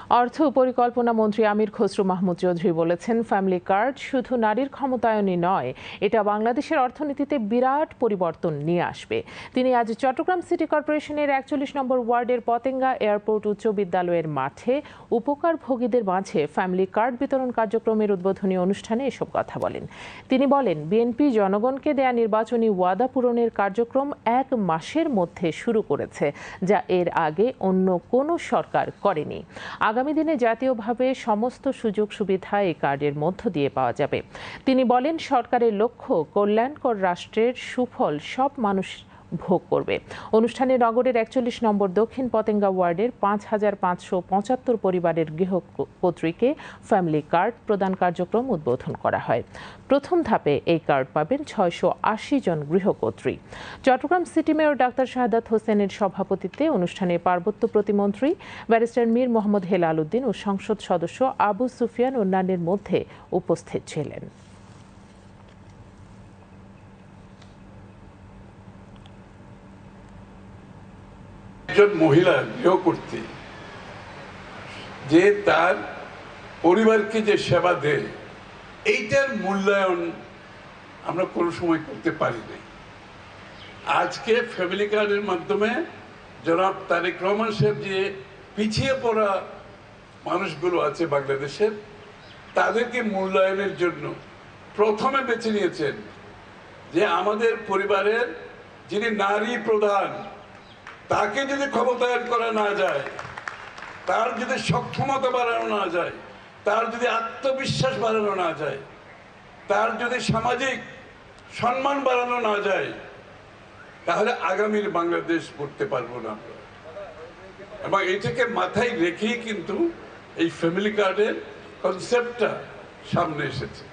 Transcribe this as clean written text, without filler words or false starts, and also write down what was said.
অর্থ পরিকল্পনা মন্ত্রী আমির খসরু মাহমুদ চৌধুরী বলেছেন, ফ্যামিলি কার্ড শুধু নারীর ক্ষমতায়নই নয়, এটা বাংলাদেশের অর্থনীতিতে বিরাট পরিবর্তন নিয়ে আসবে। তিনি আজ চট্টগ্রাম সিটি কর্পোরেশনের ৪১ নম্বর ওয়ার্ডের পতেঙ্গা এয়ারপোর্ট উচ্চ বিদ্যালয়ের মাঠে উপকারভোগীদের মাঝে ফ্যামিলি কার্ড বিতরণ কার্যক্রমের উদ্বোধনী অনুষ্ঠানে এসব কথা বলেন। তিনি বলেন, বিএনপি জনগণকে দেয়া নির্বাচনী ওয়াদা পূরণের কার্যক্রম ১ মাসের মধ্যে শুরু করেছে, যা এর আগে অন্য কোনো সরকার করেনি। আগামী দিনে জাতীয়ভাবে সমস্ত সুযোগ সুবিধা এই কার্ডের মধ্য দিয়ে পাওয়া যাবে। তিনি বলেন, সরকারের লক্ষ্য কল্যাণকর রাষ্ট্রের সুফল সব মানুষ ভোগ করবে। অনুষ্ঠানে নগরের ৪১ নম্বর দক্ষিণ পতেঙ্গা ওয়ার্ডের ৫,৫৭৫ পরিবারের গৃহকর্ত্রীকে ফ্যামিলি কার্ড প্রদান কার্যক্রম উদ্বোধন করা হয়। প্রথম ধাপে এই কার্ড পাবেন ৬৮০ জন গৃহকর্ত্রী। চট্টগ্রাম সিটি মেয়র ডাক্তার শাহাদাত হোসেনের সভাপতিত্বে অনুষ্ঠানে পার্বত্য প্রতিমন্ত্রী ব্যারিস্টার মীর মোহাম্মদ হেলাল উদ্দিন ও সংসদ সদস্য আবু সুফিয়ান অন্যান্যের মধ্যে উপস্থিত ছিলেন। একজন মহিলা গৃহকর্ত্রী যে তার পরিবারকে যে সেবা দেয়, এইটার মূল্যায়ন আমরা কোনো সময় করতে পারি নাই। আজকে ফ্যামিলি কার্ডের মাধ্যমে জনাব তারেক রহমান সাহেব যে পিছিয়ে পড়া মানুষগুলো আছে বাংলাদেশের, তাদেরকে মূল্যায়নের জন্য প্রথমে বেছে নিয়েছেন যে আমাদের পরিবারের যিনি নারী প্রধান, তাকে যদি ক্ষমতায়ন করা না যায়, তার যদি সক্ষমতা বাড়ানো না যায়, তার যদি আত্মবিশ্বাস বাড়ানো না যায়, তার যদি সামাজিক সম্মান বাড়ানো না যায়, তাহলে আগামীর বাংলাদেশ করতে পারবো না। এবং এটাকে মাথায় রেখেই কিন্তু এই ফ্যামিলি কার্ডের কনসেপ্টটা সামনে এসেছে।